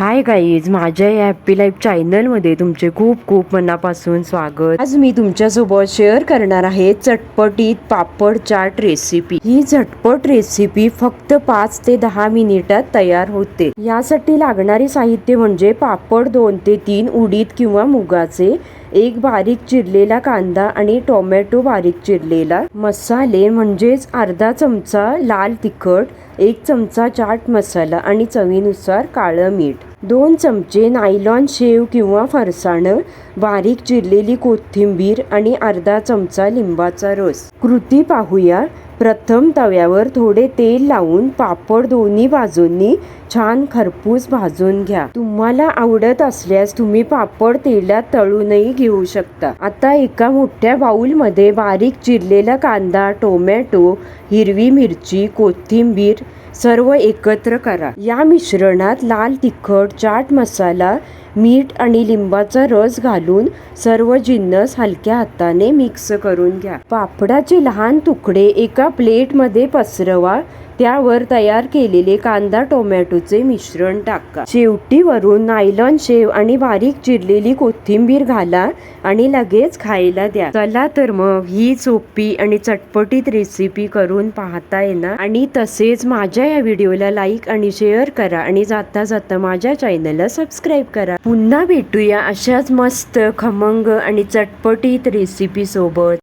Hi guys, माझ्या या happy life चॅनलमध्ये तुमचे खूप खूप मनापासून स्वागत। आज मी तुमच्यासोबत शेअर करणार आहे चटपटीत पापड चाट रेसिपी। ही झटपट रेसिपी फक्त 5 ते 10 मिनिटात तयार होते। यासाठी लागणारे साहित्य म्हणजे पापड 2 ते 3 उडीद किंवा मुगाचे, एक बारीक चिरलेला कांदा आणि टोमॅटो बारीक चिरलेला, मसाले म्हणजेच अर्धा चमचा लाल तिखट, 1 चमचा चाट मसाला आणि चवीनुसार काळं मीठ, 2 चमचे नायलॉन शेव किंवा फरसाणं, बारीक चिरलेली कोथिंबीर आणि अर्धा चमचा लिंबाचा रस। कृती पाहूया। प्रथम तव्यावर थोडे तेल लावून पापड दोन्ही बाजूंनी छान खरपूस भाजून घ्या। तुम्हाला आवडत असल्यास तुम्ही पापड तेलात तळूनही घेऊ शकता। आता एका मोठ्या बाउलमध्ये बारीक चिरलेला कांदा, टोमॅटो, हिरवी मिरची, कोथिंबीर सर्व एकत्र करा। या मिश्रणात लाल तिखट, चाट मसाला, मीठ आणि लिंबाचा रस घालून सर्व जिन्नस हलक्या हाताने मिक्स करून घ्या। पापडाचे लहान तुकडे एका प्लेटमध्ये पसरवा। त्यावर तयार केलेले कांदा टोमॅटोचे मिश्रण टाका। शेवटी वरून नायलॉन शेव आणि बारीक चिरलेली कोथिंबीर घाला आणि लगेच खायला द्या। चला तर मग ही सोपी आणि चटपटीत रेसिपी करून पाहताय ना। आणि तसेच माझ्या या व्हिडिओला लाईक आणि शेअर करा आणि जाता जाता माझ्या चॅनलला सबस्क्राईब करा। पुन्हा भेटूया अशाच मस्त खमंग आणि चटपटीत रेसिपी सोबत।